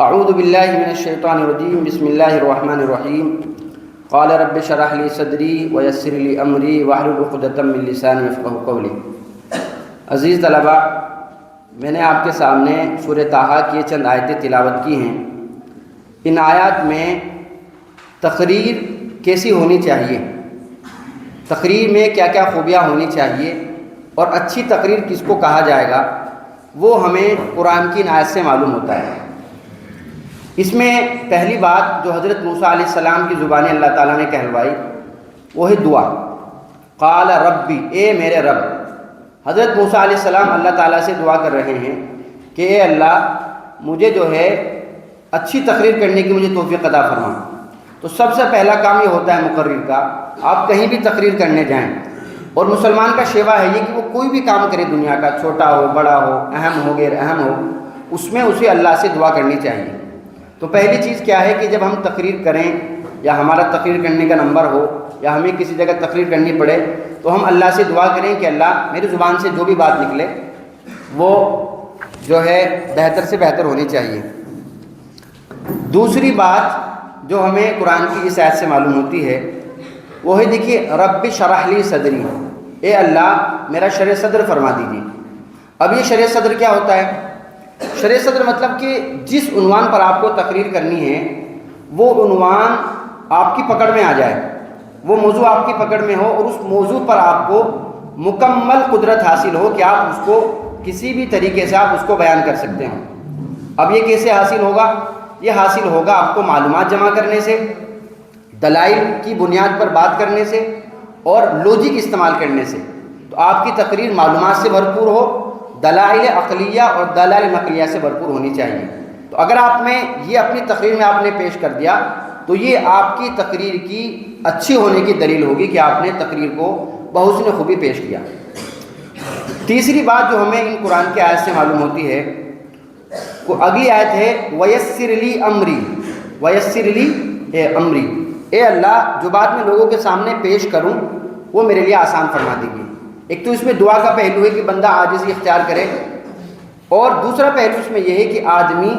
اعوذ باللہ من الشیطان الرجیم، بسم اللہ الرحمن الرحیم۔ قال رب اشرح لي صدری ویسر لي امری واحلل عقدۃ من لسانی یفقهوا قولی۔ عزیز طلباء، میں نے آپ کے سامنے سورہ طٰہٰ کی چند آیتیں تلاوت کی ہیں۔ ان آیات میں تقریر کیسی ہونی چاہیے، تقریر میں کیا کیا خوبیاں ہونی چاہیے اور اچھی تقریر کس کو کہا جائے گا، وہ ہمیں قرآن کی ان آیت سے معلوم ہوتا ہے۔ اس میں پہلی بات جو حضرت موسیٰ علیہ السلام کی زبان اللہ تعالیٰ نے کہلوائی وہ ہے دعا۔ قال ربی، اے میرے رب۔ حضرت موسیٰ علیہ السلام اللہ تعالیٰ سے دعا کر رہے ہیں کہ اے اللہ، مجھے جو ہے اچھی تقریر کرنے کی مجھے توفیق عطا فرما۔ تو سب سے پہلا کام یہ ہوتا ہے مقرر کا، آپ کہیں بھی تقریر کرنے جائیں، اور مسلمان کا شیوا ہے یہ کہ وہ کوئی بھی کام کرے دنیا کا، چھوٹا ہو بڑا ہو، اہم ہو غیر اہم ہو، اس میں اسے اللہ سے دعا کرنی چاہیے۔ تو پہلی چیز کیا ہے کہ جب ہم تقریر کریں یا ہمارا تقریر کرنے کا نمبر ہو یا ہمیں کسی جگہ تقریر کرنی پڑے تو ہم اللہ سے دعا کریں کہ اللہ میری زبان سے جو بھی بات نکلے وہ جو ہے بہتر سے بہتر ہونی چاہیے۔ دوسری بات جو ہمیں قرآن کی اس آیت سے معلوم ہوتی ہے وہ ہے، دیکھیے، رب شرح لی صدری، اے اللہ میرا شرح صدر فرما دیجیے۔ اب یہ شرح صدر کیا ہوتا ہے؟ شرح صدر مطلب کہ جس عنوان پر آپ کو تقریر کرنی ہے وہ عنوان آپ کی پکڑ میں آ جائے، وہ موضوع آپ کی پکڑ میں ہو اور اس موضوع پر آپ کو مکمل قدرت حاصل ہو کہ آپ اس کو کسی بھی طریقے سے آپ اس کو بیان کر سکتے ہوں۔ اب یہ کیسے حاصل ہوگا؟ یہ حاصل ہوگا آپ کو معلومات جمع کرنے سے، دلائل کی بنیاد پر بات کرنے سے اور لوجک استعمال کرنے سے۔ تو آپ کی تقریر معلومات سے بھرپور ہو، دلائل عقلیہ اور دلائل نقلیہ سے بھرپور ہونی چاہیے۔ تو اگر آپ میں یہ اپنی تقریر میں آپ نے پیش کر دیا تو یہ آپ کی تقریر کی اچھی ہونے کی دلیل ہوگی کہ آپ نے تقریر کو بحسن خوبی پیش کیا۔ تیسری بات جو ہمیں ان قرآن کی آیت سے معلوم ہوتی ہے وہ اگلی آیت ہے، وَيَسِّرْ لِي أَمْرِي، وَيَسِّرْ لِي أَمْرِي، اے اللہ جو بات میں لوگوں کے سامنے پیش کروں وہ میرے لیے آسان فرما دیجیے۔ ایک تو اس میں دعا کا پہلو ہے کہ بندہ عاجزی اختیار کرے، اور دوسرا پہلو اس میں یہ ہے کہ آدمی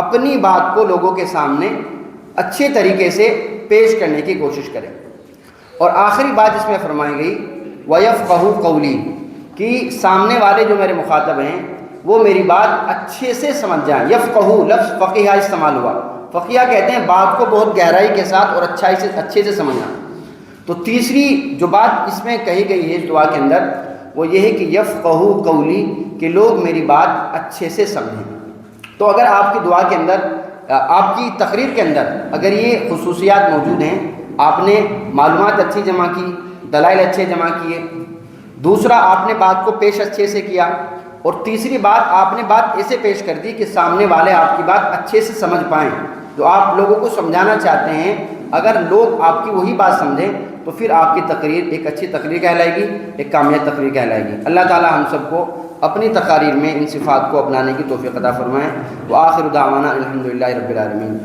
اپنی بات کو لوگوں کے سامنے اچھے طریقے سے پیش کرنے کی کوشش کرے۔ اور آخری بات اس میں فرمائی گئی وَيَفْقَهُ قَوْلِي، کہ سامنے والے جو میرے مخاطب ہیں وہ میری بات اچھے سے سمجھ جائیں۔ یفقہو لفظ فقیہ استعمال ہوا، فقیہ کہتے ہیں بات کو بہت گہرائی کے ساتھ اور اچھے سے سمجھنا۔ تو تیسری جو بات اس میں کہی گئی ہے اس دعا کے اندر وہ یہ ہے کہ یفقہو قولی، کہ لوگ میری بات اچھے سے سمجھیں۔ تو اگر آپ کی دعا کے اندر، آپ کی تقریر کے اندر اگر یہ خصوصیات موجود ہیں، آپ نے معلومات اچھی جمع کی، دلائل اچھے جمع کیے، دوسرا آپ نے بات کو پیش اچھے سے کیا، اور تیسری بات آپ نے بات ایسے پیش کر دی کہ سامنے والے آپ کی بات اچھے سے سمجھ پائیں، جو آپ لوگوں کو سمجھانا چاہتے ہیں، اگر لوگ آپ کی وہی بات سمجھیں تو پھر آپ کی تقریر ایک اچھی تقریر کہلائے گی، ایک کامیاب تقریر کہلائے گی۔ اللہ تعالی ہم سب کو اپنی تقاریر میں ان صفات کو اپنانے کی توفیق عطا فرمائیں۔ وآخر دعوانا الحمدللہ رب العالمین۔